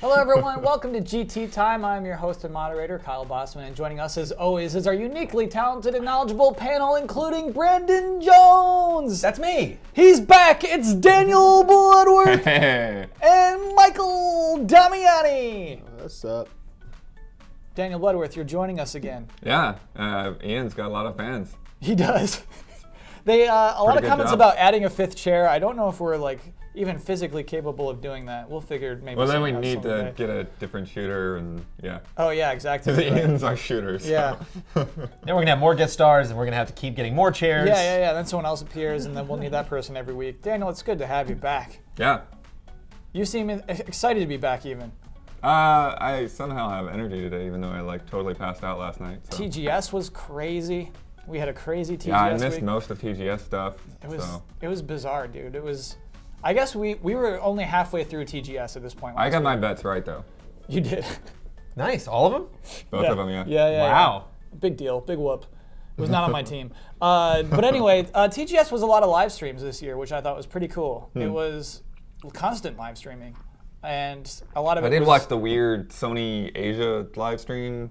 Hello, everyone. Welcome to GT Time. I'm your host and moderator, Kyle Bossman, and joining us, as always, is our uniquely talented and knowledgeable panel, including Brandon Jones. That's me. He's back. It's Daniel Bloodworth Hey. and Michael Damiani. What's up? Daniel Bloodworth, you're joining us again. Yeah, Ian's got a lot of fans. He does. A lot of good comments job. about adding a fifth chair. I don't know if we're even physically capable of doing that. We'll figure maybe. Well, then we somehow, need to someday. get a different shooter, and yeah. Oh yeah, exactly. Because right. Ian's our shooter. So. Yeah. Then we're gonna have more guest stars, and we're gonna have to keep getting more chairs. Yeah. Then someone else appears, and then we'll need that person every week. Daniel, it's good to have you back. Yeah. You seem excited to be back, even. I somehow have energy today, even though I totally passed out last night. So. TGS was crazy. We had a crazy TGS Yeah, I missed week. most of TGS stuff. It was bizarre, dude. It was. I guess we were only halfway through TGS at this point. I got week. my bets right though. You did. Nice. All of them? Both of them, yeah. Yeah. Wow. Big deal. Big whoop. It was not on my team. But anyway, TGS was a lot of live streams this year, which I thought was pretty cool. It was constant live streaming. And a lot of it I did was, watch the weird Sony Asia live stream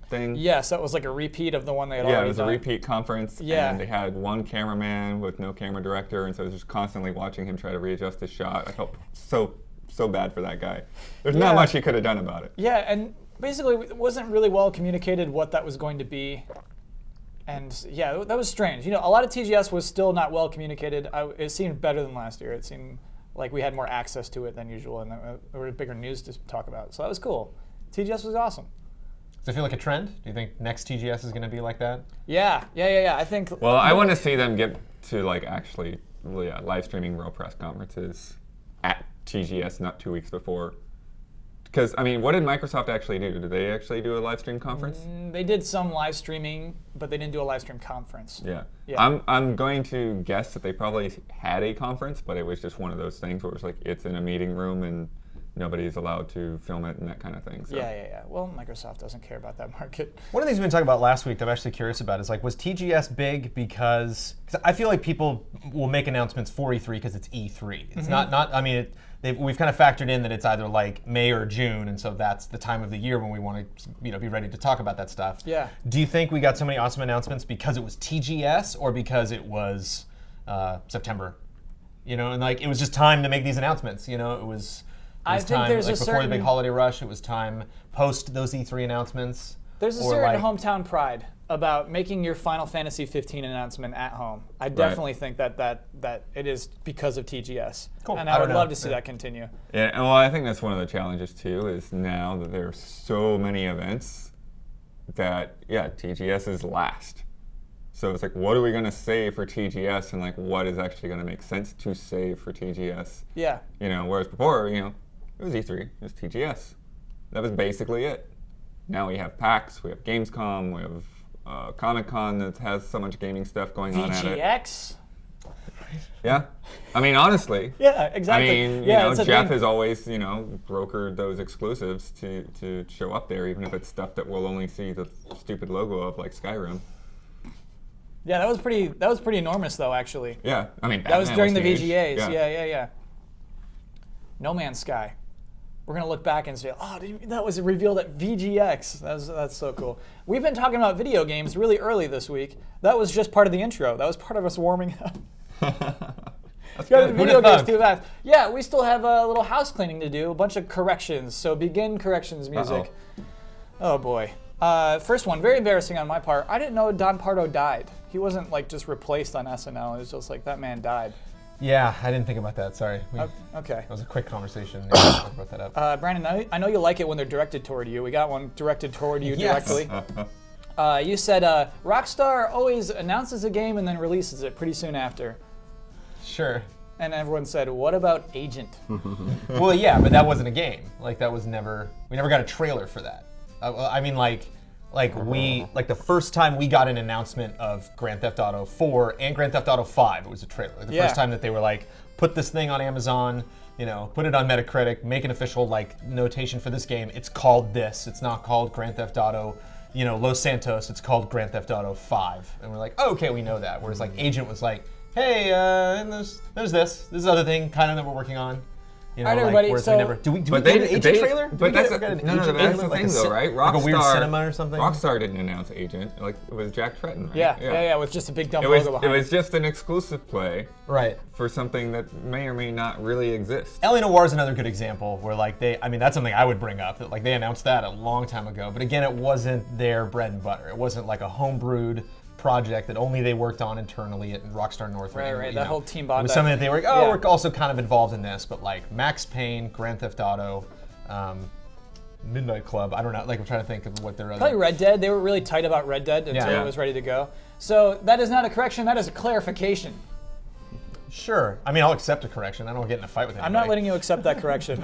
thing. Yes, that was like a repeat of the one they had Yeah, already it was done. a repeat conference, Yeah. and they had one cameraman with no camera director, and so I was just constantly watching him try to readjust his shot. I felt so bad for that guy. There's Yeah. not much he could have done about it. Yeah, and basically it wasn't really well communicated what that was going to be. And yeah, that was strange. You know, a lot of TGS was still not well communicated. It seemed better than last year. It seemed like we had more access to it than usual, and there were bigger news to talk about. So that was cool. TGS was awesome. Does it feel like a trend? Do you think next TGS is gonna be like that? Yeah. I think. Well, I want to see them get to actually live streaming real press conferences at TGS, not 2 weeks before. Because, I mean, what did Microsoft actually do? Did they actually do a live stream conference? They did some live streaming, but they didn't do a live stream conference. Yeah. Yeah. I'm going to guess that they probably had a conference, but it was just one of those things where it's like it's in a meeting room and nobody's allowed to film it and that kind of thing. So. Yeah. Well, Microsoft doesn't care about that market. One of the things we've been talking about last week that I'm actually curious about is was TGS big because I feel like people will make announcements for E3 because it's E3. It's not I mean, we've kind of factored in that it's either like May or June, and so that's the time of the year when we want to be ready to talk about that stuff. Yeah. Do you think we got so many awesome announcements because it was TGS or because it was September? You know, and it was just time to make these announcements. You know, it was I think time there's a before certain- the big holiday rush. It was time post those E3 announcements. There's a or certain hometown pride about making your Final Fantasy 15 announcement at home. I definitely think that it is because of TGS. Cool. And I I don't would know. love to see that continue. Yeah, and well, I think that's one of the challenges too, is now that there are so many events that, TGS is last. So it's what are we going to save for TGS, and what is actually going to make sense to save for TGS? Yeah. You know, whereas before, it was E3, it was TGS. That was basically it. Now we have PAX, we have Gamescom, we have Comic-Con that has so much gaming stuff going on at it. VGX? Yeah. I mean, honestly. Yeah, exactly. I mean, it's a Jeff thing. has always, brokered those exclusives to show up there, even if it's stuff that we'll only see the stupid logo of, like Skyrim. Yeah, that was pretty enormous, though, actually. Yeah, I mean, That was during the huge. VGAs. Yeah. No Man's Sky. We're going to look back and say, that was revealed at VGX. That's so cool. We've been talking about video games really early this week. That was just part of the intro. That was part of us warming up. That's Got good. video games too fast. Yeah, we still have a little house cleaning to do, a bunch of corrections. So begin corrections music. Oh boy. First one, very embarrassing on my part. I didn't know Don Pardo died. He wasn't just replaced on SNL. It was just that man died. Yeah, I didn't think about that. Sorry. Okay. That was a quick conversation. I brought that up. Brandon, I know you like it when they're directed toward you. We got one directed toward you Yes. directly. You said Rockstar always announces a game and then releases it pretty soon after. Sure. And everyone said, what about Agent? Well, yeah, but that wasn't a game. That was never. We never got a trailer for that. I mean, the first time we got an announcement of Grand Theft Auto 4 and Grand Theft Auto 5, it was a trailer. The first time that they were put this thing on Amazon, put it on Metacritic, make an official notation for this game. It's called this. It's not called Grand Theft Auto, Los Santos. It's called Grand Theft Auto 5. And we're like, oh, okay, we know that. Whereas Agent was hey, and there's this other thing kind of that we're working on. You know, All right, like, everybody, whereas so- we never. Do we But get an agent trailer? But Do we that's get an no, agent that's trailer? the Like thing, though, right? like a weird cinema or something? Rockstar didn't announce Agent. Like it was Jack Tretton, right? Yeah, with just a big dumb It was logo behind it was just an exclusive play Right. for something that may or may not really exist. L.A. Noire is another good example where like that's something I would bring up, that like they announced that a long time ago, but again, it wasn't their bread and butter. It wasn't like a homebrewed project that only they worked on internally at Rockstar North. Right. You That know, whole team It bond. was something that they were Yeah. we're also kind of involved in this, but like Max Payne, Grand Theft Auto, Midnight Club. I don't know. Like I'm trying to think of what their Probably other. Red Dead. They were really tight about Red Dead until Yeah. it was ready to go. So that is not a correction. That is a clarification. Sure. I mean, I'll accept a correction. I don't get in a fight with anybody. I'm not letting you accept that correction.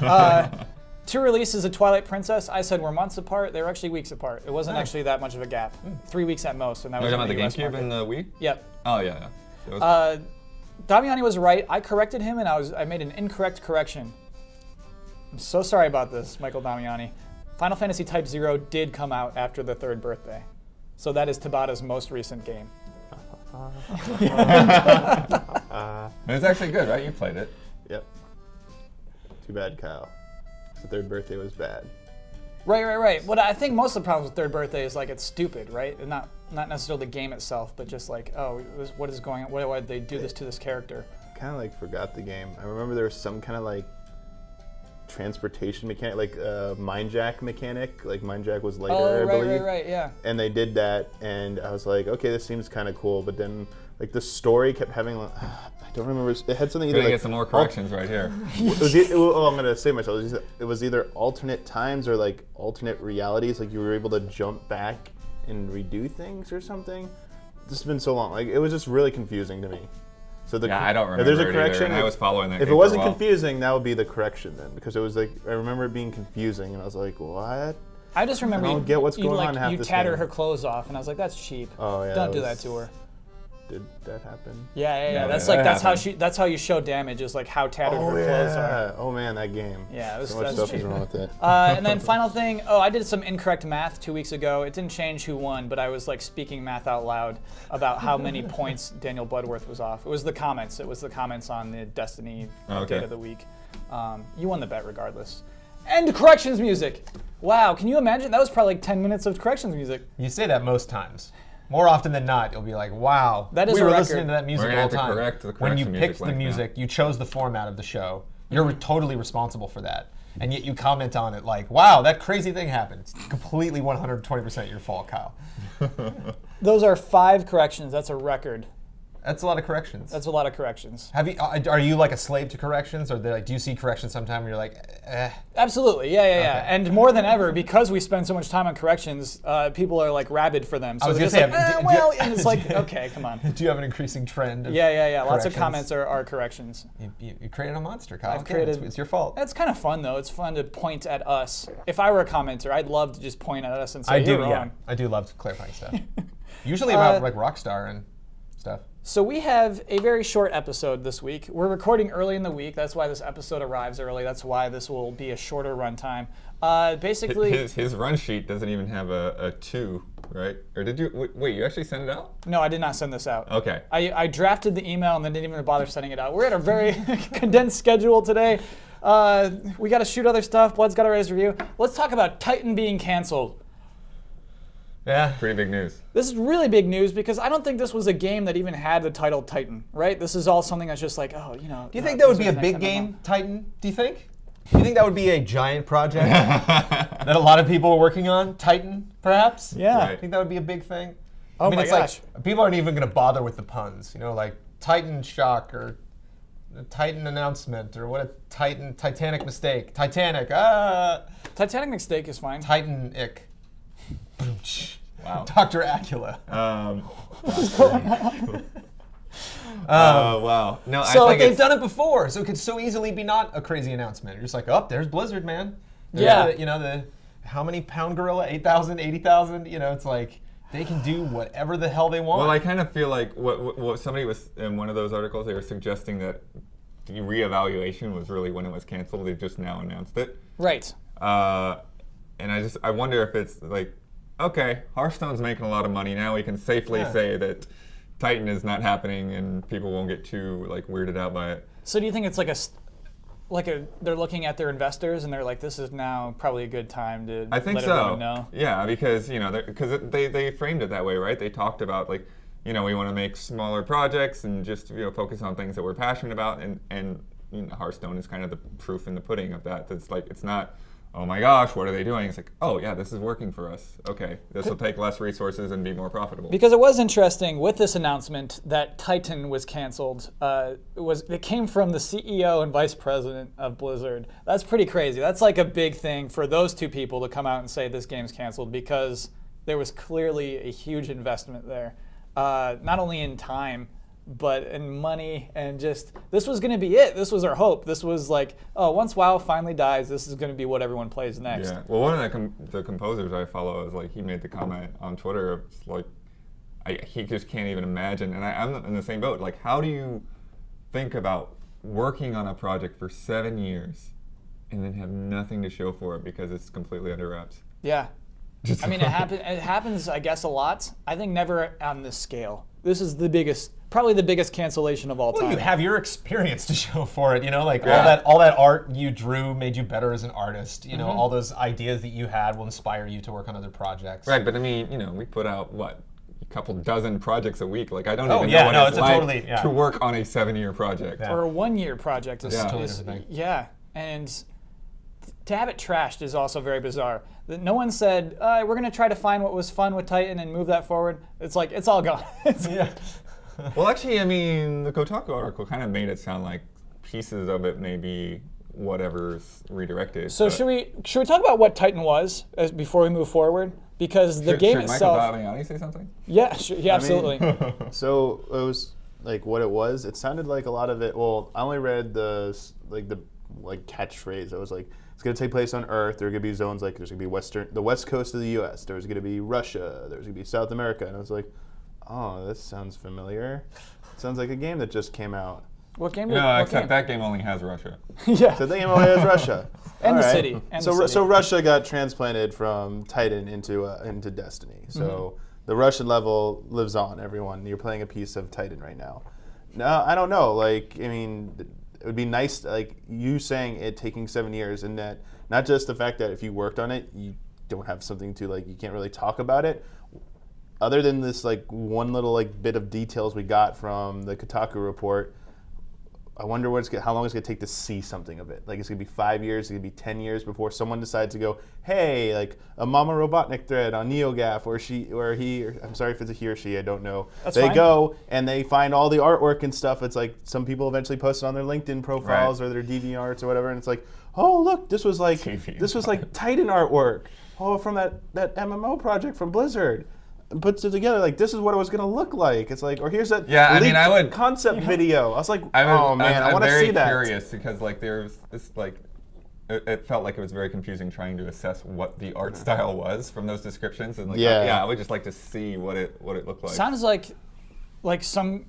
2 releases of Twilight Princess. I said we're months apart. They were actually weeks apart. It wasn't actually that much of a gap. 3 weeks at most, and that You're was talking in about the US GameCube and market. the Wii? Yep. Oh yeah. It was- Damiani was right. I corrected him, and I made an incorrect correction. I'm so sorry about this, Michael Damiani. Final Fantasy Type 0 did come out after the 3rd birthday. So that is Tabata's most recent game. it was actually good, right? You played it. Yep. Too bad, Kyle. The 3rd birthday was bad. Right. What I think most of the problems with 3rd birthday is like it's stupid, right? And not necessarily the game itself, but just like, what is going on? Why did they do this to this character? Kind of like forgot the game. I remember there was some kind of like transportation mechanic, like Mind Jack mechanic. Like Mind Jack was later, I believe. Right, yeah. And they did that, and I was like, okay, this seems kind of cool. But then, like the story kept having, like, I don't remember. It had something either Gonna like get some more corrections right here. I'm gonna save myself. It was either alternate times or like alternate realities. Like you were able to jump back and redo things or something. This has been so long. Like it was just really confusing to me. So Yeah, I don't if there's a remember it either, correction, and I was following that If game it for a wasn't while. confusing, that would be the correction then, because it was like I remember it being confusing, and I was like, what? I just remember I don't you, get what's you, going like, on half you this tatter game. her clothes off, and I was like, that's cheap. Oh yeah. Don't do that to her. Did that happen? Yeah. Yeah, That's that like happened. that's how you show damage is like how tattered her clothes are. Oh man, that game. Yeah, so much that's stuff cheap. is wrong with it. And then final thing, I did some incorrect math 2 weeks ago. It didn't change who won, but I was like speaking math out loud about how many points Daniel Bloodworth was off. It was the comments. It was the comments on the Destiny Okay. update of the week. You won the bet regardless. And corrections music. Wow, can you imagine? That was probably like 10 minutes of corrections music. You say that most times. More often than not, you'll be like, "Wow, That is we a were record. listening to that music We're the gonna whole have to time." correct the When you correction picked music the like music, you chose the format of the show. You're totally responsible for that, and yet you comment on it like, "Wow, that crazy thing happened." It's completely 120% your fault, Kyle. Those are 5 corrections. That's a record. That's a lot of corrections. That's a lot of corrections. Have you? Are you like a slave to corrections, or do you see corrections sometime where you're like, eh? Absolutely, yeah. Okay. And more than ever, because we spend so much time on corrections, people are like rabid for them. So I was they're gonna just say, like, do you- well, and it's like, okay, come on. Do you have an increasing trend? Of Yeah. Lots of corrections? comments are corrections. You created a monster, Kyle. I've Okay, created- it's your fault. That's kind of fun though. It's fun to point at us. If I were a commenter, I'd love to just point at us and say, I do, you're yeah. wrong. I do love clarifying stuff. Usually about like Rockstar and stuff. So we have a very short episode this week. We're recording early in the week. That's why this episode arrives early. That's why this will be a shorter runtime. Basically, His run sheet doesn't even have a 2, right? Or did you? Wait, you actually sent it out? no, I did not send this out. Okay. I drafted the email and then didn't even bother sending it out. We're at a very condensed schedule today. We got to shoot other stuff. Blood's got to write his review. Let's talk about Titan being canceled. Yeah. Pretty big news. This is really big news because I don't think this was a game that even had the title Titan, right? This is all something that's just like, oh, you know. Do you think that would be a big game, Titan? Do you think? Do you think that would be a giant project that a lot of people are working on? Titan, perhaps? Yeah. Right. I think that would be a big thing. Oh my it's gosh. like people aren't even going to bother with the puns. You know, like Titan shock or a Titan announcement or what a Titanic mistake. Titanic, Titanic mistake is fine. Titanic. Wow. Dr. Acula. Wow. No, So I think they've it's, done it before, so it could so easily be not a crazy announcement. You're just like, oh, there's Blizzard, man. There's Yeah. the how many pound gorilla? 8,000, 80,000? You know, it's like they can do whatever the hell they want. Well, I kind of feel like what somebody was in one of those articles. They were suggesting that the reevaluation was really when it was canceled. They've just now announced it, Right. and I wonder if it's like, okay, Hearthstone's making a lot of money now. We can safely Yeah. say that Titan is not happening, and people won't get too like weirded out by it. So do you think it's like they're looking at their investors and they're like, this is now probably a good time to I think let so. everyone know? Yeah, because they framed it that way, right? They talked about like, we want to make smaller projects and just focus on things that we're passionate about, and Hearthstone is kind of the proof in the pudding of that. It's like it's not, oh my gosh, what are they doing? It's like, oh yeah, this is working for us. Okay, this will take less resources and be more profitable. Because it was interesting with this announcement that Titan was canceled. It came from the CEO and vice president of Blizzard. That's pretty crazy. That's like a big thing for those two people to come out and say this game's canceled, because there was clearly a huge investment there, not only in time, but in money, and just this was going to be it. This was our hope. This was like, oh, once WoW finally dies, this is going to be what everyone plays next. Yeah. Well, one of the composers I follow is like, he made the comment on Twitter of like, he just can't even imagine, and I'm in the same boat. Like, how do you think about working on a project for 7 years and then have nothing to show for it because it's completely under wraps? Yeah. I mean, it happens, I guess, a lot. I think never on this scale. This is probably the biggest cancellation of all time. Well, you have your experience to show for it, like all that art you drew made you better as an artist. All those ideas that you had will inspire you to work on other projects. Right, but I mean, we put out what, a couple dozen projects a week. Like, I don't even know what it's like to work on a 7-year project. Or a 1-year project. Yeah. And to have it trashed is also very bizarre. No one said, we're going to try to find what was fun with Titan and move that forward. It's like, it's all gone. Yeah. Well, actually, I mean, the Kotaku article kind of made it sound like pieces of it may be whatever's redirected. So should we talk about what Titan was before we move forward? Because the game itself... Should Michael Damiani say something? Yeah, absolutely. So it was like what it was. It sounded like a lot of it. Well, I only read the catchphrase. It was like, it's going to take place on Earth. There are going to be zones like there's going to be the west coast of the U.S. There's going to be Russia. There's going to be South America. And I was like, oh, this sounds familiar. Sounds like a game that just came out. What game? That game only has Russia. Yeah. So the game only has Russia. And the city. So Russia got transplanted from Titan into Destiny. So the Russian level lives on, everyone. You're playing a piece of Titan right now. No, I don't know. Like, I mean, it would be nice, like you saying it taking 7 years, and that not just the fact that if you worked on it, you don't have something to, like, you can't really talk about it. Other than this, like, one little, like, bit of details we got from the Kotaku report, I wonder how long it's going to take to see something of it. Like, it's going to be 5 years, it's going to be 10 years before someone decides to go, hey, like a Mama Robotnik thread on NeoGAF, I'm sorry if it's a he or she, I don't know. That's fine. Go and they find all the artwork and stuff. It's like some people eventually post it on their LinkedIn profiles or their DeviantArts or whatever, and it's like, oh, look, this was like Titan artwork. Oh, from that MMO project from Blizzard. Puts it together like this is what it was going to look like. It's like, or here's that concept video. I was like, oh man, I want to see that. I'm very curious because like there's this like it felt like it was very confusing trying to assess what the art style was from those descriptions, and like I would just like to see what it looked like. Sounds like some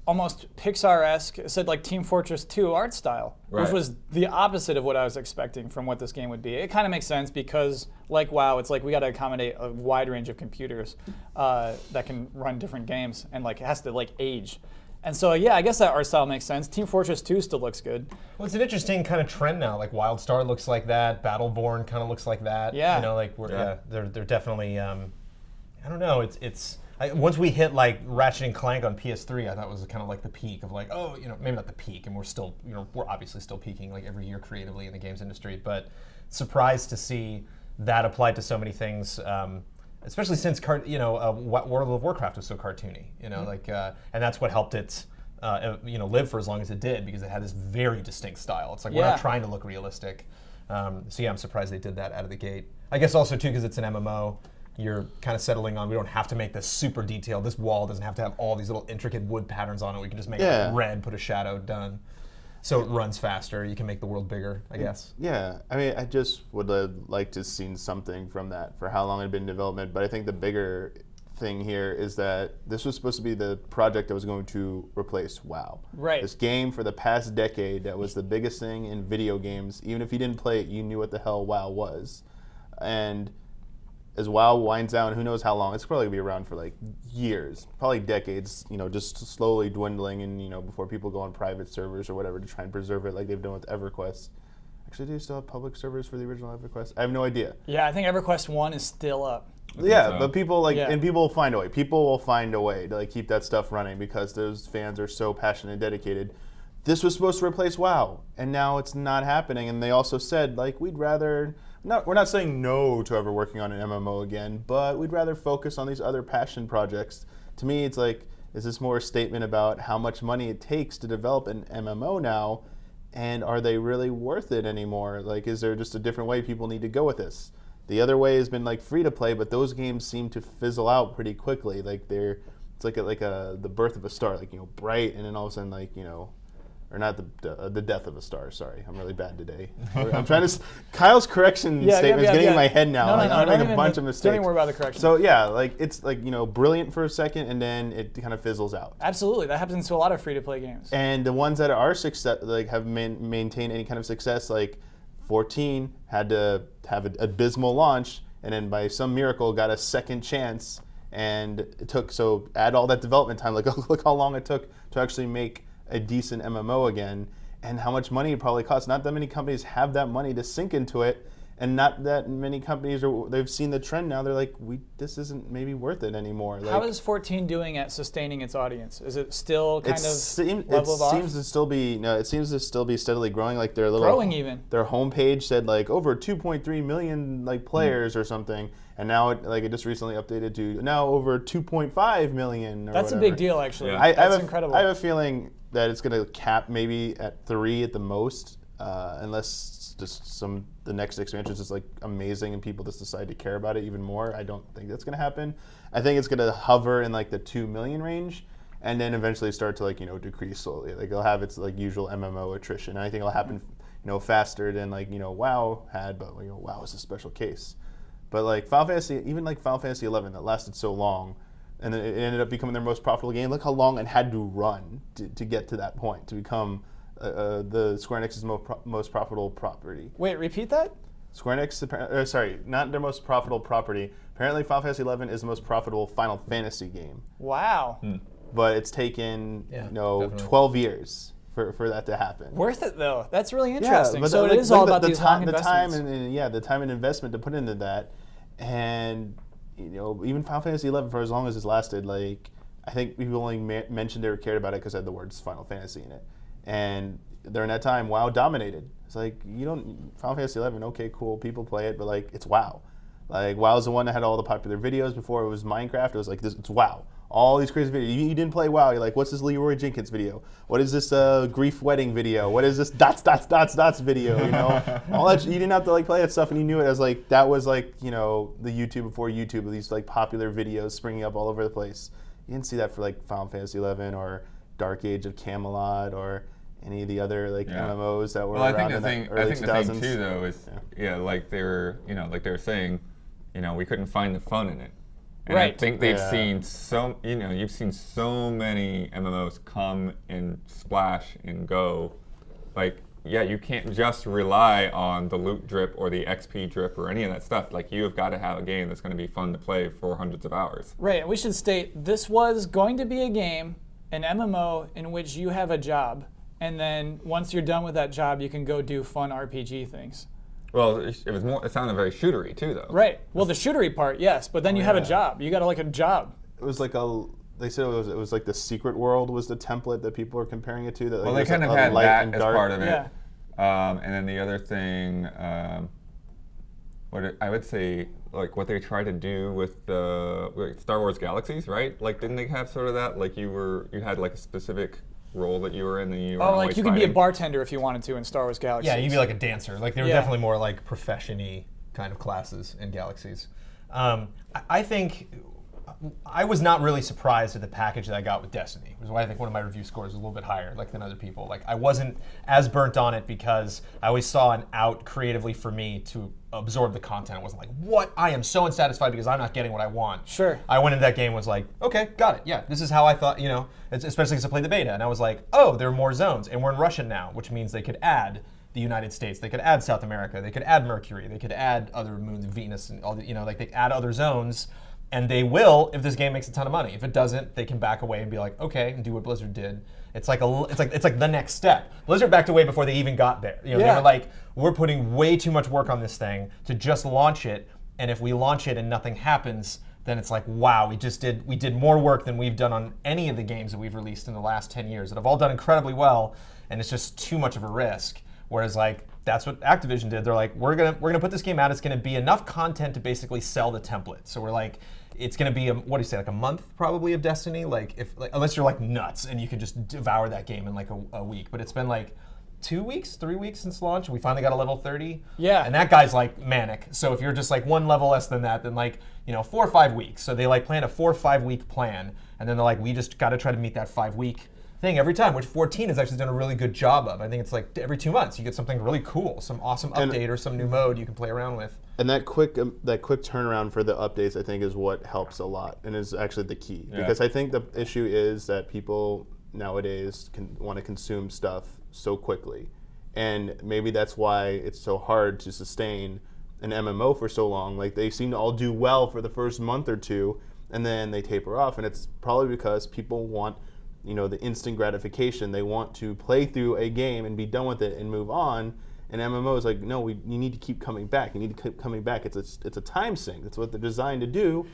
almost Pixar-esque. It said like Team Fortress 2 art style, which was the opposite of what I was expecting from what this game would be. It kind of makes sense because, like WoW, it's like we got to accommodate a wide range of computers that can run different games, and like it has to like age. And so I guess that art style makes sense. Team Fortress 2 still looks good. Well, it's an interesting kind of trend now. Like WildStar looks like that. Battleborn kind of looks like that. Yeah. They're definitely. I don't know. Once we hit like Ratchet and Clank on PS3, I thought it was kind of like the peak of like, maybe not the peak, and we're still, we're obviously still peaking like every year creatively in the games industry, but surprised to see that applied to so many things, especially since World of Warcraft was so cartoony, and that's what helped it, live for as long as it did, because it had this very distinct style. It's like we're not trying to look realistic, I'm surprised they did that out of the gate. I guess also too because it's an MMO. You're kind of settling on, we don't have to make this super detailed. This wall doesn't have to have all these little intricate wood patterns on it. We can just make it red, put a shadow, done. So it runs faster. You can make the world bigger, I guess. Yeah, I mean, I just would have liked to have seen something from that for how long it had been in development. But I think the bigger thing here is that this was supposed to be the project that was going to replace WoW. Right. This game for the past decade that was the biggest thing in video games. Even if you didn't play it, you knew what the hell WoW was. And as WoW winds down, who knows how long? It's probably gonna be around for like years, probably decades. Just slowly dwindling, and before people go on private servers or whatever to try and preserve it, like they've done with EverQuest. Actually, do you still have public servers for the original EverQuest? I have no idea. Yeah, I think EverQuest 1 is still up. Yeah, so. but people Yeah. and people will find a way. People will find a way to keep that stuff running because those fans are so passionate and dedicated. This was supposed to replace WoW, and now it's not happening. And they also said we'd rather. We're not saying no to ever working on an MMO again, but we'd rather focus on these other passion projects. To me, it's is this more a statement about how much money it takes to develop an MMO now, and are they really worth it anymore? Is there just a different way people need to go with this? The other way has been free to play, but those games seem to fizzle out pretty quickly. It's like the birth of a star, bright, and then all of a sudden or not the death of a star. Sorry, I'm really bad today. I'm trying to. Kyle's correction statement's getting in my head now. I'm making a bunch of mistakes. Don't even worry about the correction. So yeah, it's brilliant for a second, and then it kind of fizzles out. Absolutely, that happens to a lot of free-to-play games. And the ones that are success, have maintained any kind of success, 14 had to have an abysmal launch, and then by some miracle got a second chance, and it took add all that development time. Look how long it took to actually make a decent MMO again, and how much money it probably costs. Not that many companies have that money to sink into it, and not that many companies they've seen the trend now. They're this isn't maybe worth it anymore. How is 14 doing at sustaining its audience? Is it still kind of leveled off? It seems to still be steadily growing. Their little growing even. Their homepage said over 2.3 million players or something, and now it just recently updated to now over 2.5 million. That's a big deal, actually. Yeah. That's incredible. I have a feeling that it's going to cap maybe at 3 at the most, unless just the next expansion is just amazing and people just decide to care about it even more. I don't think that's going to happen. I think it's going to hover in the 2 million range, and then eventually start to decrease slowly. It'll have its usual MMO attrition. And I think it'll happen faster than WoW had, but WoW is a special case. But Final Fantasy, even Final Fantasy 11 that lasted so long, and then it ended up becoming their most profitable game. Look how long it had to run to get to that point, to become the Square Enix's most profitable property. Wait, repeat that? Square Enix, sorry, not their most profitable property. Apparently Final Fantasy 11 is the most profitable Final Fantasy game. Wow. But it's taken, definitely. 12 years for that to happen. Worth it, though. That's really interesting. But so it is all about these long the time investments. the time and investment to put into that, and even Final Fantasy 11 for as long as it's lasted, I think people only mentioned or cared about it because it had the words Final Fantasy in it, and during that time, WoW dominated. It's Final Fantasy 11, okay, cool, people play it, but it's WoW. WoW's the one that had all the popular videos before it was Minecraft. It was it's WoW. All these crazy videos. You didn't play WoW. You're what's this Leroy Jenkins video? What is this Grief Wedding video? What is this dots video? All that. You didn't have to play that stuff, and you knew it as that was the YouTube before YouTube. These popular videos springing up all over the place. You didn't see that for Final Fantasy 11 or Dark Age of Camelot or any of the other MMOs that were around in the early 2000s. The thing too though is they were they were saying we couldn't find the fun in it. And right. I think they've seen you've seen so many MMOs come and splash and go. You can't just rely on the loot drip or the XP drip or any of that stuff. You have got to have a game that's going to be fun to play for hundreds of hours. Right, and we should state this was going to be a game, an MMO, in which you have a job, and then once you're done with that job, you can go do fun RPG things. Well, it was more. It sounded very shootery too, though. Right. Well, the shootery part, yes, but then you have a job. You got a job. It was they said it was the Secret World was the template that people are comparing it to. That Well, they kind of had that as part of it. Yeah. And then the other thing, I would say, what they tried to do with the Star Wars Galaxies, right? Didn't they have sort of that? You had a specific role that you were in, and you were you could be a bartender if you wanted to in Star Wars Galaxies. Yeah, you'd be a dancer. They were definitely more profession-y kind of classes in Galaxies. I think I was not really surprised at the package that I got with Destiny, which is why I think one of my review scores was a little bit higher than other people. I wasn't as burnt on it because I always saw an out creatively for me to absorb the content. It wasn't what? I am so unsatisfied because I'm not getting what I want. Sure. I went into that game was okay, got it. Yeah, this is how I thought, especially because I played the beta. And I was oh, there are more zones. And we're in Russian now, which means they could add the United States. They could add South America. They could add Mercury. They could add other moons, Venus, and all the, like they add other zones. And they will if this game makes a ton of money. If it doesn't, they can back away and be like, okay, and do what Blizzard did. It's like the next step. Blizzard backed away before they even got there. They were like, we're putting way too much work on this thing to just launch it. And if we launch it and nothing happens, then it's like, wow, we did more work than we've done on any of the games that we've released in the last 10 years that have all done incredibly well, and it's just too much of a risk. Whereas like that's what Activision did. They're like, we're gonna put this game out. It's gonna be enough content to basically sell the template. So we're like, it's gonna be what do you say, like a month probably of Destiny, unless you're like nuts and you can just devour that game in like a week. But it's been like 2 weeks, 3 weeks since launch. We finally got a level 30. Yeah. And that guy's like manic. So if you're just like one level less than that, then like 4 or 5 weeks. So they like plan a 4 or 5 week plan, and then they're like, we just got to try to meet that 5 week thing every time, which 14 has actually done a really good job of. I think it's like every 2 months you get something really cool, some awesome update or some new mode you can play around with. And that quick turnaround for the updates, I think, is what helps a lot and is actually the key. Yeah. Because I think the issue is that people nowadays want to consume stuff so quickly. And maybe that's why it's so hard to sustain an MMO for so long. Like, they seem to all do well for the first month or two, and then they taper off. And it's probably because people want, the instant gratification. They want to play through a game and be done with it and move on. And MMO is like, no, you need to keep coming back. You need to keep coming back. It's a time sink. That's what they're designed to do.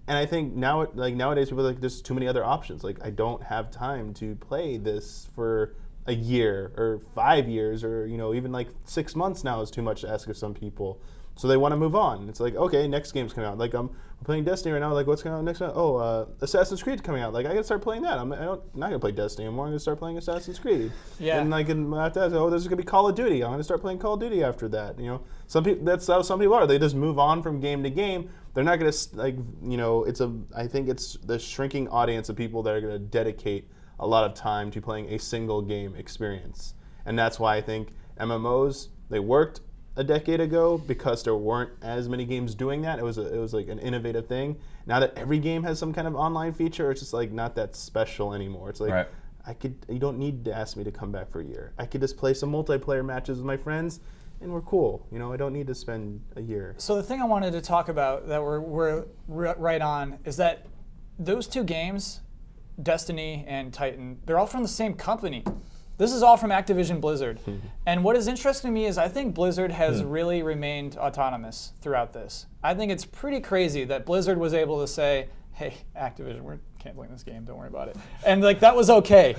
And I think nowadays people are like, there's too many other options. Like, I don't have time to play this for a year or 5 years or even like 6 months now is too much to ask of some people. So they want to move on. It's like, okay, next game's coming out. Like, I'm playing Destiny right now. Like, what's coming out next one? Oh, Assassin's Creed's coming out. Like, I gotta start playing that. I'm not gonna play Destiny anymore. I'm gonna start playing Assassin's Creed. Yeah. And like, after that, oh, there's gonna be Call of Duty. I'm gonna start playing Call of Duty after that. Some people, that's how some people are. They just move on from game to game. They're not gonna I think it's the shrinking audience of people that are gonna dedicate a lot of time to playing a single game experience. And that's why I think MMOs, they worked a decade ago because there weren't as many games doing that. It was like an innovative thing. Now that every game has some kind of online feature, it's just like not that special anymore. It's like, Right. you don't need to ask me to come back for a year. I could just play some multiplayer matches with my friends and we're cool. I don't need to spend a year. So the thing I wanted to talk about that we're right on is that those two games, Destiny and Titan, they're all from the same company. This is all from Activision Blizzard. And what is interesting to me is I think Blizzard has really remained autonomous throughout this. I think it's pretty crazy that Blizzard was able to say, hey, Activision, we're canceling this game, don't worry about it. And like, that was okay.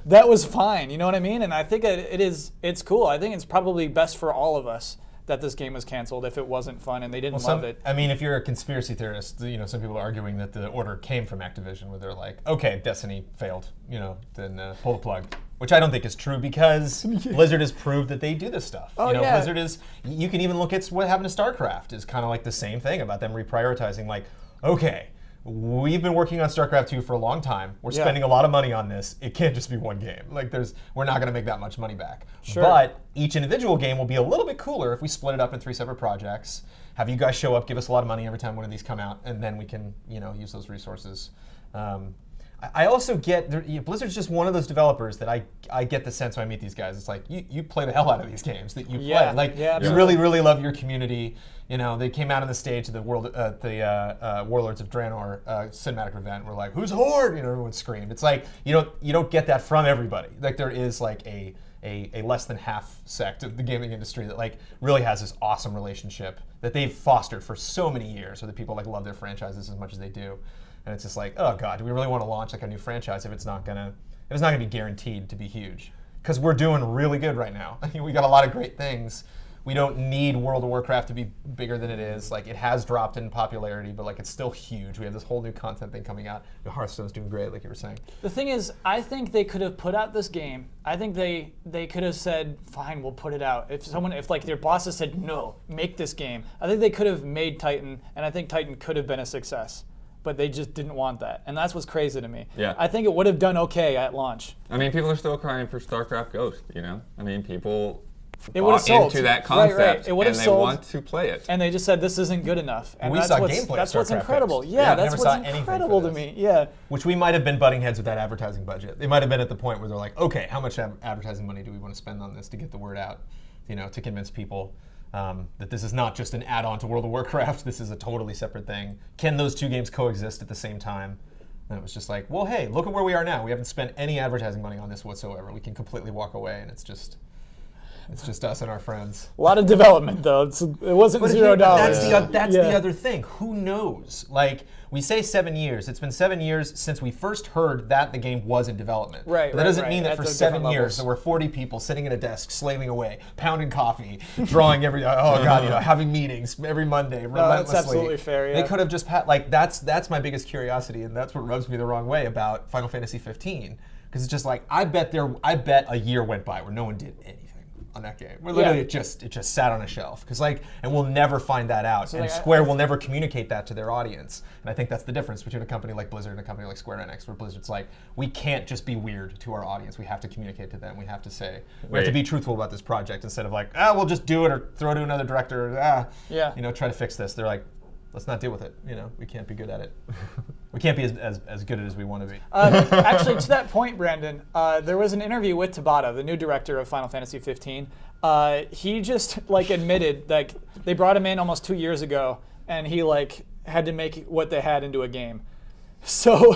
That was fine, you know what I mean? And I think it's cool. I think it's probably best for all of us that this game was canceled if it wasn't fun and they didn't love it. I mean, if you're a conspiracy theorist, some people are arguing that the order came from Activision, where they're like, okay, Destiny failed, then pull the plug. Which I don't think is true because Blizzard has proved that they do this stuff. Oh, yeah. Blizzard is, you can even look at what happened to StarCraft is kind of like the same thing about them reprioritizing, like, okay, we've been working on StarCraft 2 for a long time. We're spending a lot of money on this. It can't just be one game. Like, we're not going to make that much money back. Sure. But each individual game will be a little bit cooler if we split it up in 3 separate projects. Have you guys show up, give us a lot of money every time one of these come out, and then we can, use those resources. I also get, Blizzard's just one of those developers that I get the sense when I meet these guys. It's like, you play the hell out of these games that you play. Like, you really, really love your community. They came out on the stage of the Warlords of Draenor cinematic event. We're like, who's Horde? Everyone screamed. It's like, you don't get that from everybody. Like, there is like a less than half sect of the gaming industry that like really has this awesome relationship that they've fostered for so many years, so that people like love their franchises as much as they do. And it's just like, oh god, do we really want to launch like a new franchise if it's not gonna be guaranteed to be huge? Because we're doing really good right now. We got a lot of great things. We don't need World of Warcraft to be bigger than it is. Like, it has dropped in popularity, but like, it's still huge. We have this whole new content thing coming out. Hearthstone's doing great, like you were saying. The thing is, I think they could have put out this game. I think they could have said, fine, we'll put it out. If like their bosses said, no, make this game, I think they could have made Titan, and I think Titan could have been a success. But they just didn't want that. And that's what's crazy to me. Yeah. I think it would have done okay at launch. I mean, people are still crying for StarCraft Ghost, I mean, people It would have sold. into that concept, right. It would have and sold, they want to play it. And they just said, this isn't good enough. And We that's saw what's, gameplay of that's what's StarCraft incredible. Ghost. Yeah, I that's never saw what's anything for incredible to this. me. Yeah. Which we might have been butting heads with that advertising budget. They might have been at the point where they're like, okay, how much advertising money do we want to spend on this to get the word out? to convince people that this is not just an add-on to World of Warcraft. This is a totally separate thing. Can those two games coexist at the same time? And it was just like, well, hey, look at where we are now. We haven't spent any advertising money on this whatsoever. We can completely walk away, and it's just us and our friends. A lot of development, though. It wasn't $0. That's the other thing. Who knows? Like, we say 7 years. It's been 7 years since we first heard that the game was in development. Right, but that doesn't right. mean that At for the 7 different years levels. there were 40 people sitting at a desk, slaving away, pounding coffee, drawing oh god, having meetings every Monday relentlessly. that's absolutely fair, yeah. They could have just that's my biggest curiosity, and that's what rubs me the wrong way about Final Fantasy 15, because it's just like I bet a year went by where no one did anything on that game. We're literally it just sat on a shelf, and we'll never find that out, and Square will never communicate that to their audience. And I think that's the difference between a company like Blizzard and a company like Square Enix, where Blizzard's like, we can't just be weird to our audience. We have to communicate to them. We have to say, we have to be truthful about this project instead of like, we'll just do it or throw it to another director, or try to fix this. They're like, let's not deal with it. We can't be good at it. We can't be as good at it as we want to be. Actually, to that point, Brandon, there was an interview with Tabata, the new director of Final Fantasy 15. He just admitted they brought him in almost 2 years ago, and he had to make what they had into a game. So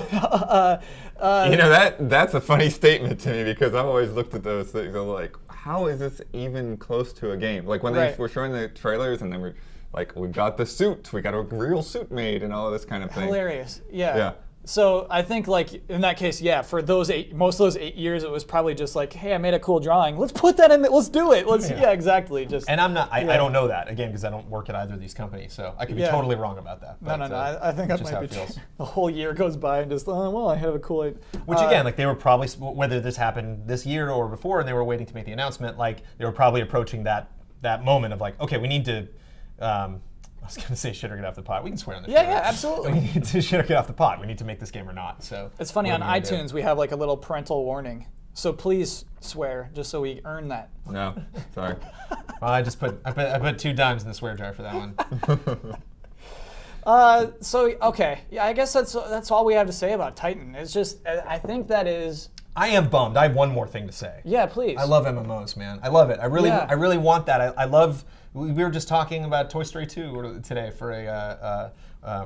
that's a funny statement to me, because I've always looked at those things. I'm like, how is this even close to a game? Like when they were showing the trailers, and then we got the suit, we got a real suit made, and all of this kind of thing. Hilarious. Yeah. So I think in that case, for most of those 8 years, it was probably just like, hey, I made a cool drawing. Let's put that in. Let's do it. Exactly. And I'm not. I don't know that again because I don't work at either of these companies, so I could be totally wrong about that. No. I think that might be true. The whole year goes by and just I have a cool. Which again, they were probably, whether this happened this year or before, and they were waiting to make the announcement. They were probably approaching that moment of okay, we need to. I was going to say shit or get off the pot. We can swear on this show. Yeah, absolutely. We need to shit or get off the pot. We need to make this game or not. So it's funny, on iTunes we have a little parental warning. So please swear, just so we earn that. No, sorry. Well, I put 2 dimes in the swear jar for that one. I guess that's all we have to say about Titan. It's just I think that is. I am bummed. I have one more thing to say. Yeah, please. I love MMOs, man. I love it. I really want that. I love. We were just talking about Toy Story 2 today for a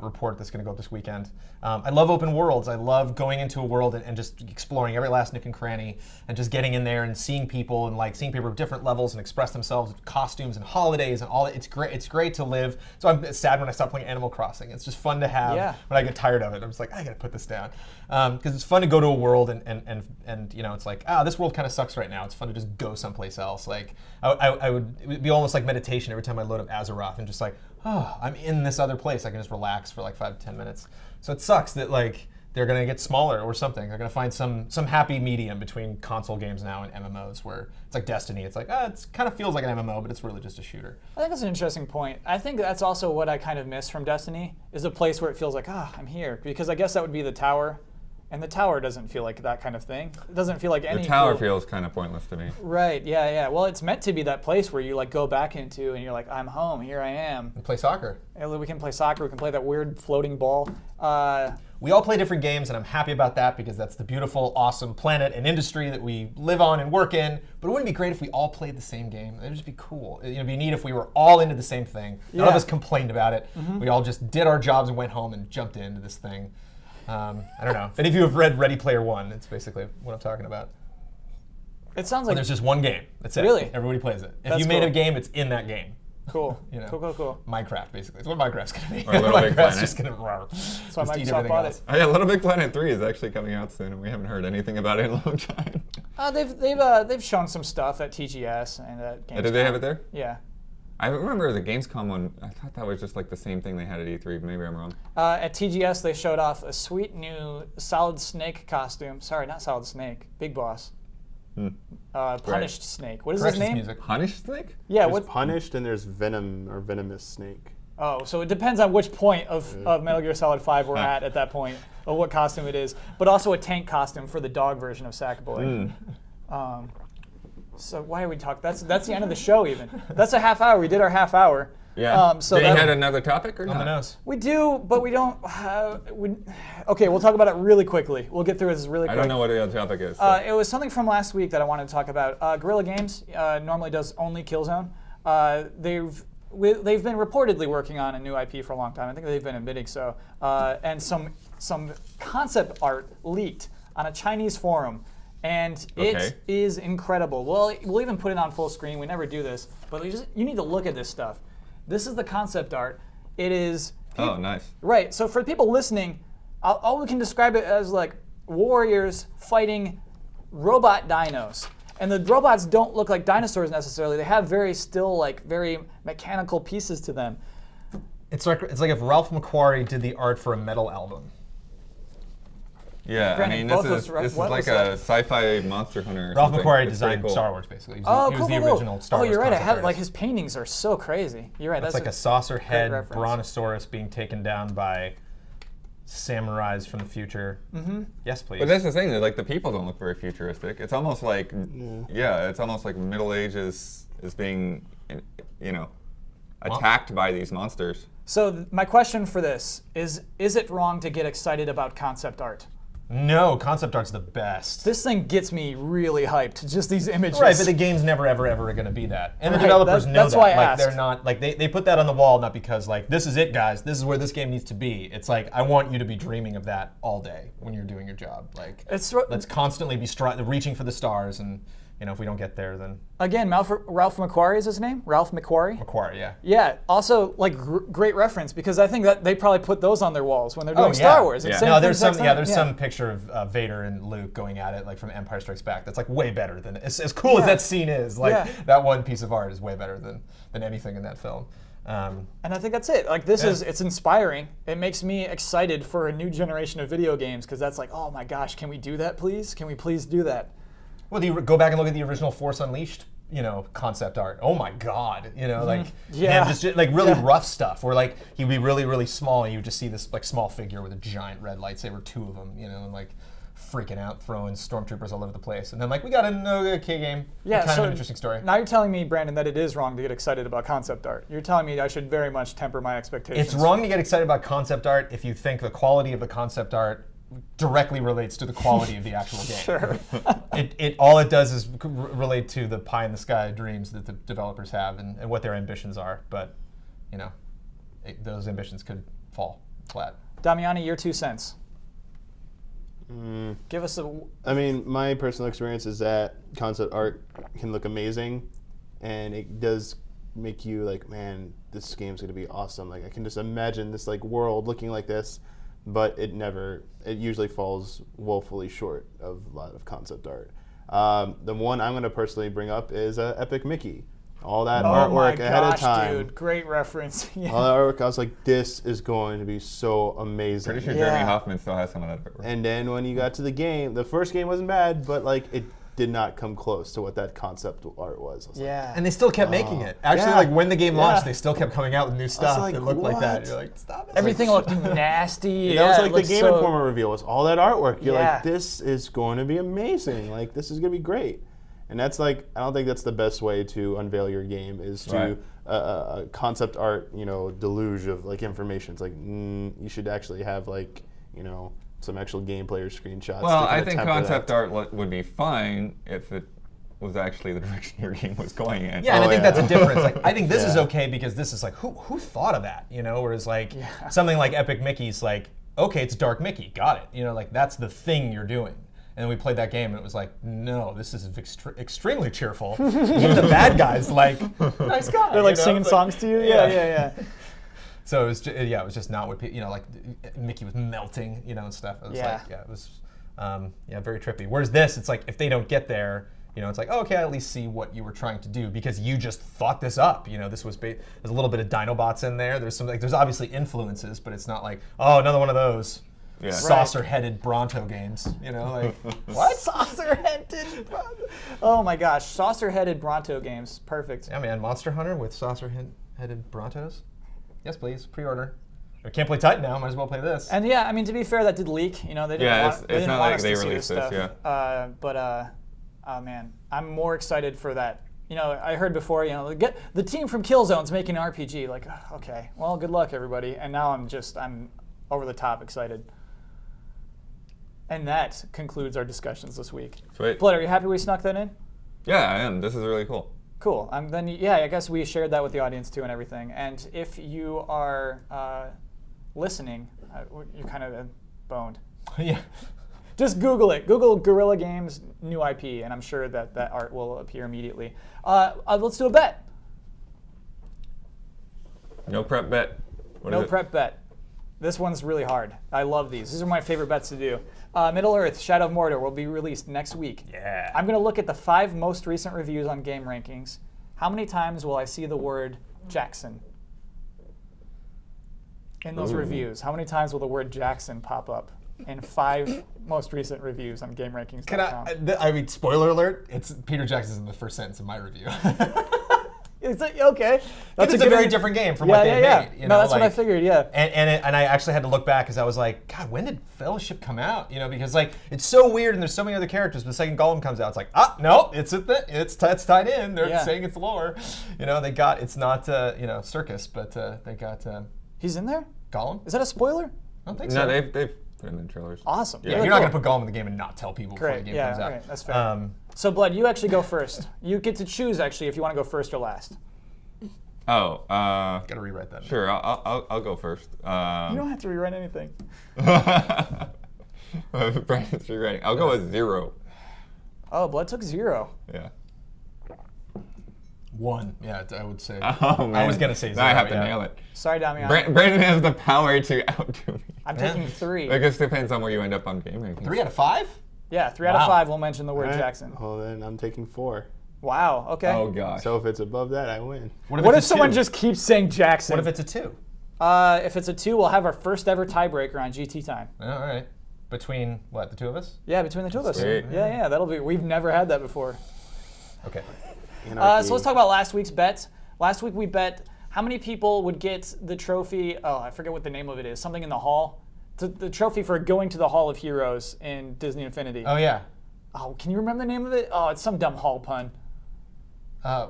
report that's going to go up this weekend. I love open worlds. I love going into a world and just exploring every last nook and cranny and just getting in there and seeing people and seeing people of different levels and express themselves with costumes and holidays and all that. It's great. It's great to live. So I'm sad when I stop playing Animal Crossing. It's just fun to have when I get tired of it. I'm just like, I got to put this down. Because it's fun to go to a world and it's like, this world kind of sucks right now. It's fun to just go someplace else. It would be almost like meditation every time I load up Azeroth and just I'm in this other place. I can just relax for 5 to 10 minutes. So it sucks that they're gonna get smaller or something. They're gonna find some happy medium between console games now and MMOs, where it's like Destiny. It's it kind of feels like an MMO, but it's really just a shooter. I think that's an interesting point. I think that's also what I kind of miss from Destiny, is a place where it feels like, I'm here. Because I guess that would be the tower. And the tower doesn't feel like that kind of thing. It doesn't feel like any. The tower feels kind of pointless to me. Right. Yeah. Well, it's meant to be that place where you go back into and you're like, I'm home. Here I am. And play soccer. And we can play soccer. We can play that weird floating ball. We all play different games, and I'm happy about that because that's the beautiful, awesome planet and industry that we live on and work in. But it wouldn't it be great if we all played the same game? It'd just be cool. It'd be neat if we were all into the same thing. None of us complained about it. Mm-hmm. We all just did our jobs and went home and jumped into this thing. I don't know. If any of you have read Ready Player One, it's basically what I'm talking about. It sounds like there's just one game. That's it. Really? Everybody plays it. If That's you made cool. a game, it's in that game. Cool. Cool. Minecraft, basically. It's what Minecraft's going to be. Or Little Big Minecraft's Planet. just going to That's why Microsoft bought it. Oh yeah, Little Big Planet 3 is actually coming out soon, and we haven't heard anything about it in a long time. They've shown some stuff at TGS and at Gamescom. Did they have it there? Yeah. I remember the Gamescom one. I thought that was just the same thing they had at E3. Maybe I'm wrong. At TGS, they showed off a sweet new Solid Snake costume. Sorry, not Solid Snake. Big Boss. Punished Snake. What is his name? Music. Punished Snake? Yeah. There's What? Punished and there's Venom or Venomous Snake. Oh, so it depends on which point of Metal Gear Solid 5 we're at that point, or what costume it is. But also a tank costume for the dog version of Sackboy. So why are we talking? That's the end of the show even. That's a half hour. We did our half hour. Yeah. So They that- had another topic or On the not? nose. We do, but we don't. Okay, we'll talk about it really quickly. We'll get through this really I quick. don't know what the other topic is. So. It was something from last week that I wanted to talk about. Guerrilla Games normally does only Killzone. They've been reportedly working on a new IP for a long time. I think they've been admitting so. And some concept art leaked on a Chinese forum, and it is incredible. We'll even put it on full screen. We never do this, but you need to look at this stuff. This is the concept art. It is. Oh, nice. Right. So for people listening, all we can describe it as like warriors fighting robot dinos. And the robots don't look like dinosaurs necessarily. They have very mechanical pieces to them. It's like if Ralph McQuarrie did the art for a metal album. Yeah, Brandon, I mean, both this of us, is what like was that? a sci-fi monster hunter. Or Ralph something. McQuarrie It's pretty designed cool. Star Wars, basically. He Oh, was cool, the cool. original Star Wars Oh, you're right. concept artist. His paintings are so crazy. You're right. That's like a saucer head reference. brontosaurus being taken down by samurais from the future. Mm-hmm. Yes, please. But that's the thing. Like the people don't look very futuristic. It's almost like it's almost like Middle Ages is being, attacked by these monsters. So my question for this is it wrong to get excited about concept art? No, concept art's the best. This thing gets me really hyped. Just these images. Right, but the game's never, ever, ever going to be that. And the Right, developers know that's that. why I like, asked. they're not, like, they put that on the wall not because, like, this is it, guys. This is where this game needs to be. It's like, I want you to be dreaming of that all day when you're doing your job. Like, let's constantly be reaching for the stars, and, if we don't get there, then... Again, Ralph McQuarrie is his name? Ralph McQuarrie? McQuarrie, yeah. Yeah, also, like, great reference, because I think that they probably put those on their walls when they're doing Star Wars. Yeah. No, there's some picture of Vader and Luke going at it, like, from Empire Strikes Back. That's, like, way better than... As cool as that scene is, like, that one piece of art is way better than anything in that film. And I think that's it. Like, it's inspiring. It makes me excited for a new generation of video games, because that's like, oh my gosh, can we do that, please? Can we please do that? Well, go back and look at the original Force Unleashed, concept art. Oh my God, like just like really rough stuff where like he'd be really, really small and you would just see this like small figure with a giant red lightsaber, two of them, and like freaking out, throwing stormtroopers all over the place. And then like we got a K game. Yeah, kind of an interesting story. Now you're telling me, Brandon, that it is wrong to get excited about concept art. You're telling me I should very much temper my expectations. It's wrong to get excited about concept art if you think the quality of the concept art directly relates to the quality of the actual game. Sure. All it does is relate to the pie in the sky dreams that the developers have and what their ambitions are. But, those ambitions could fall flat. Damiani, your 2 cents. Give us a... I mean, my personal experience is that concept art can look amazing, and it does make you like, man, this game's gonna be awesome. Like I can just imagine this like world looking like this, but it usually falls woefully short of a lot of concept art. The one I'm gonna personally bring up is Epic Mickey. All that artwork ahead of time. Dude, great reference. Yeah. All that artwork, I was like, this is going to be so amazing. Pretty sure Jeremy Hoffman still has some of that artwork. And then when you got to the game, the first game wasn't bad, but like it did not come close to what that concept art was. I was Yeah. And they still kept making it. Actually, like when the game launched, they still kept coming out with new stuff like, that looked like that. what? You're like, stop it. Everything looked nasty. that was like it the looked Game so... Informer reveal was all that artwork. You're Yeah. like, this is going to be amazing. Like this is going to be great. And that's like, I don't think that's the best way to unveil your game is to a concept art, deluge of like information. It's like, you should actually have like, some actual gameplay or screenshots. Well, to I kinda think temper concept that. art would be fine if it was actually the direction your game was going in. Yeah, and I think yeah. that's a difference. Like, I think this is okay because this is like, who thought of that? Whereas like something like Epic Mickey's like, okay, it's Dark Mickey, got it. Like that's the thing you're doing. And then we played that game, and it was like, no, this is extremely cheerful. Even the bad guys, like, nice guy. They're like singing songs to you? Yeah. So it was, it was just not what people, like Mickey was melting, and stuff. It was it was, very trippy. Whereas this, it's like, if they don't get there, it's like, oh, okay, I at least see what you were trying to do because you just thought this up. This was there's a little bit of Dinobots in there. There's some there's obviously influences, but it's not like, oh, another one of those. Yeah. Saucer-headed Bronto games, like What? Saucer-headed Bronto? Oh my gosh, saucer-headed Bronto games. Perfect. Yeah, man, Monster Hunter with saucer-headed Brontos. Yes, please, pre-order. I can't play Titan now. Might as well play this. And yeah, I mean, to be fair, that did leak. They didn't it's didn't not want like us they to see released this this, stuff. Oh man, I'm more excited for that I heard before, get the team from Killzone's making an RPG. Like, okay, well, good luck, everybody. And now I'm over the top excited. And that concludes our discussions this week. Sweet. Blood, are you happy we snuck that in? Yeah, I am. This is really cool. Cool. Then, I guess we shared that with the audience too and everything. And if you are listening, you're kind of boned. Yeah. Just Google it. Google Guerrilla Games new IP, and I'm sure that art will appear immediately. Let's do a bet. No prep bet. What is No it? prep bet. This one's really hard. I love these. These are my favorite bets to do. Middle-earth, Shadow of Mordor will be released next week. Yeah. I'm going to look at the 5 most recent reviews on Game Rankings. How many times will I see the word Jackson in those reviews? How many times will the word Jackson pop up in 5 most recent reviews on GameRankings.com? I mean, spoiler alert, it's Peter Jackson's in the first sentence of my review. It's okay. That's a very different game from what they made. No, that's what I figured. Yeah. And I actually had to look back because I was like, God, when did Fellowship come out? Because like it's so weird and there's so many other characters. But the second Gollum comes out, it's like, no, it's tied in. They're saying it's lore. They got it's not circus, but they got. He's in there? Gollum? Is that a spoiler? I don't think No, so. they've put him in trailers. Awesome. Yeah, you're not going to put Gollum in the game and not tell people before the game comes out. Right, that's fair. So, Blood, you actually go first. You get to choose, actually, if you want to go first or last. Oh, Got to rewrite that. sure. I'll go first. You don't have to rewrite anything. Brandon's rewriting. I'll go with 0. Oh, Blood took 0. Yeah. 1. Yeah, I would say. Oh man. I was going to say 0. I have to nail it. Sorry, Damian. Brandon has the power to outdo me. I'm taking 3. I guess it depends on where you end up on game rankings. 3 out of 5? Yeah, 3 out of 5 will mention the word Alright, Jackson. Well, then I'm taking 4. Wow, okay. Oh gosh. So if it's above that, I win. What if it's a someone 2? just keeps saying Jackson? What if it's a 2? If it's a 2, we'll have our first ever tiebreaker on GT time. All right. Between what, the two of us? Yeah, between the two of us. Sweet. Yeah, that'll be. We've never had that before. Okay. So let's talk about last week's bets. Last week we bet how many people would get the trophy. Oh, I forget what the name of it is. Something in the hall. The trophy for going to the Hall of Heroes in Disney Infinity. Oh yeah. Oh, can you remember the name of it? Oh, it's some dumb hall pun.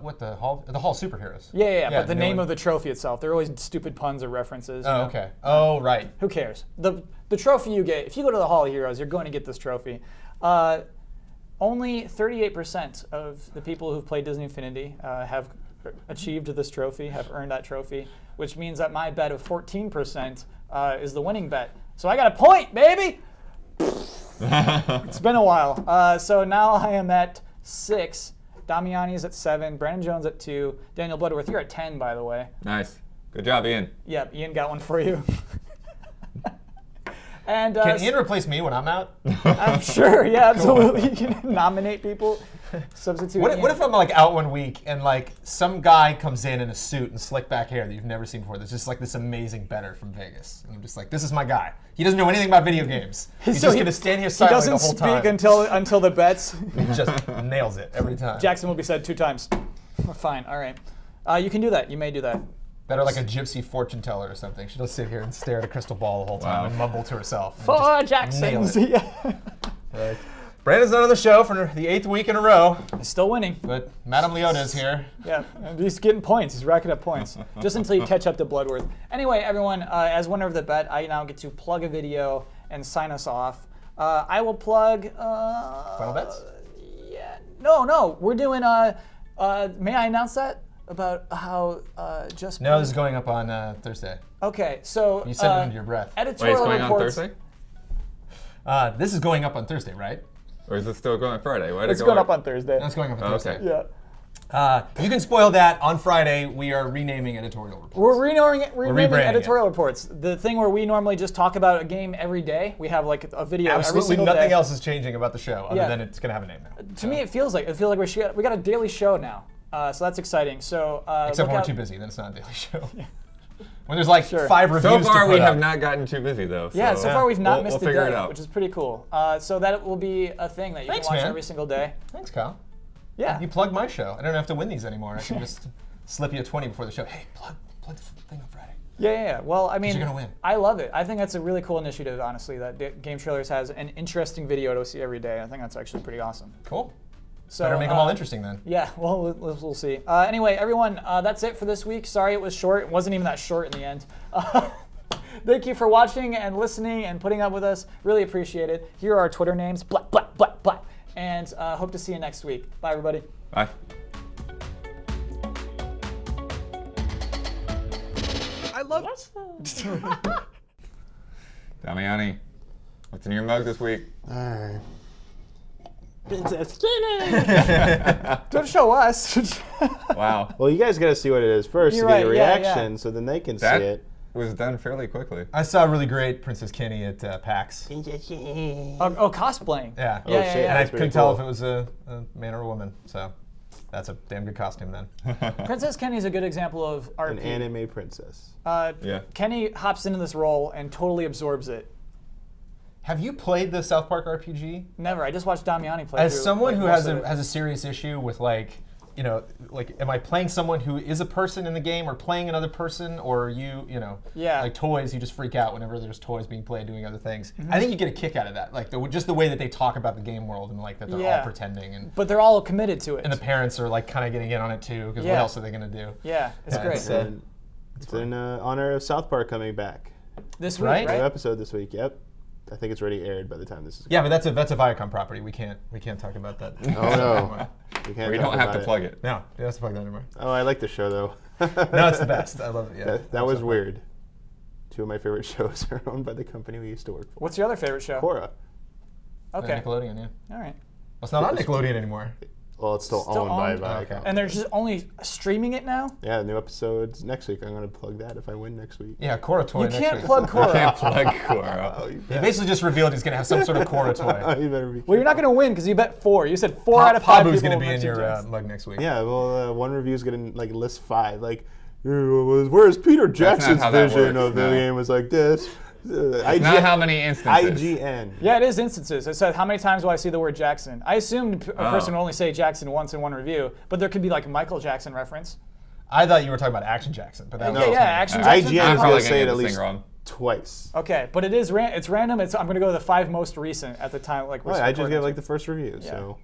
What, the Hall Superheroes? Yeah, but the new name one. of the trophy itself. They're always stupid puns or references. Oh, okay. Oh, right. Who cares? The trophy you get, if you go to the Hall of Heroes, you're going to get this trophy. Only 38% of the people who've played Disney Infinity have achieved this trophy, have earned that trophy, which means that my bet of 14% is the winning bet. So I got a point, baby! It's been a while. So now I am at 6. Damiani's at 7. Brandon Jones at 2. Daniel Bloodworth, you're at 10, by the way. Nice. Good job, Ian. Yep, Ian got one for you. And Can Ian replace me when I'm out? I'm sure, yeah, absolutely. You can nominate people, substitute. What Ian. if I'm like out one week and like some guy comes in a suit and slick back hair that you've never seen before? That's just like this amazing bettor from Vegas, and I'm just like, this is my guy. He doesn't know anything about video games. He's just gonna stand here He silently doesn't the whole speak time. until the bets. He just nails it every time. Jackson will be said 2 times. Fine, all right. You can do that. You may do that. Better like a gypsy fortune teller or something. She'll just sit here and stare at a crystal ball the whole time Wow. and mumble to herself. and 4 just nail Jacksons. it. Yeah. Right. Brandon's not on the show for the 8th week in a row, He's still winning. but Madame Leota's here. Yeah, and he's getting points. He's racking up points. Just until you catch up to Bloodworth. Anyway, everyone, as winner of the bet, I now get to plug a video and sign us off. I will plug. Final bets? Yeah. No. We're doing. May I announce that about how just. No, this is going up on Thursday. Okay, so. You said it under your breath. Wait, it's Editorial going on reports. Thursday? This is going up on Thursday, right? Or is it still going on Friday? Why'd It's it go going up? up on Thursday. No, it's going up on Oh, Thursday. okay. Yeah. You can spoil that on Friday. We are renaming editorial reports. We're renaming rebranding editorial reports. The thing where we normally just talk about a game every day. We have like a video every Absolutely single nothing day. else is changing about the show other Yeah. than it's going to have a name now. To me, it feels like we got a daily show now. So that's exciting. So Except look when we're out- too busy, then it's not a daily show. When there's like Sure. 5 reviews So to far, put we have up. not gotten too busy, though. Yeah, so far we've not missed we'll a figure day, it out. which is pretty cool. So that will be a thing that you Thanks, can watch man. every single day. Thanks, Kyle. Yeah. You plug my show. I don't have to win these anymore. I can just slip you a 20 before the show. Hey, plug the thing on Friday. Yeah. Well, I mean, you're gonna win. I love it. I think that's a really cool initiative, honestly, that GameTrailers has an interesting video to see every day. I think that's actually pretty awesome. Cool. So Better make them all interesting then. Yeah, well, we'll see. Anyway, everyone, that's it for this week. Sorry it was short. It wasn't even that short in the end. Thank you for watching and listening and putting up with us. Really appreciate it. Here are our Twitter names. Blah, blah, blah, blah. And hope to see you next week. Bye, everybody. Bye. I love Damiani, what's in your mug this week? Alright. Don't show us. Wow. Well, you guys got to see what it is first You're to get a right, yeah, reaction, yeah. so then they can That see it. was done fairly quickly. I saw a really great Princess Kenny at PAX. Oh, cosplaying. Yeah. Oh, shit. And I That's pretty couldn't tell cool. if it was a man or a woman. So that's a damn good costume then. Princess Kenny is a good example of RP. An anime princess. Yeah. Kenny hops into this role and totally absorbs it. Have you played the South Park RPG? Never. I just watched Damiani play. As through, someone like, who most has of it. a serious issue with like, you know, like, am I playing someone who is a person in the game or playing another person, or are you know, Yeah. like toys, you just freak out whenever there's toys being played doing other things. I think you get a kick out of that, like just the way that they talk about the game world and like that they're Yeah. all pretending and But they're all committed to it. the parents are like kind of getting in on it too, because what Yeah. else are they gonna do? Yeah, it's Yeah, great. it's, It's in honor of South Park coming back. This week, Right? right? New episode this week. Yep. I think it's already aired by the time this is. Yeah, but that's a Viacom property. We can't talk about that. Oh no. We can't We talk don't have about to it. plug it. No, you don't have to plug that anymore. Oh, I like the show though. No, it's the best. I love it. Yeah, That was weird. Two of my favorite shows are owned by the company we used to work for. What's your other favorite show? Korra. Okay. Nickelodeon. Yeah, All right. well, it's not on Nickelodeon anymore. Well, it's still Still owned by owned? Viacom. And they're just only streaming it now? Yeah, new episodes next week. I'm gonna plug that if I win next week. Yeah, Korra toy. You next can't week. plug Korra. Can't plug Korra. Oh, you He basically just revealed he's gonna have some sort of Korra toy. you better be. Well, you're not going to win because you bet 4. You said 4 out of 5 Pabu's people gonna be will in your mention James. mug next week. Yeah, well, one review is gonna like list 5. Like, whereas Peter Jackson's how that vision works, of the no. game was like this. Not how many instances. IGN. Yeah, it is instances. It said, how many times will I see the word Jackson? I assumed a person would only say Jackson once in one review, but there could be like a Michael Jackson reference. I thought you were talking about Action Jackson, but that Yeah, was yeah, Action Jackson. IGN I'm is probably gonna gonna say it get at this least thing wrong. twice. Okay, but it's random. I'm going to go to the 5 most recent at the time. Like, we're Well, I just recording gave this. like the first review, so.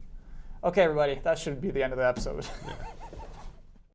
Okay, everybody, that should be the end of the episode.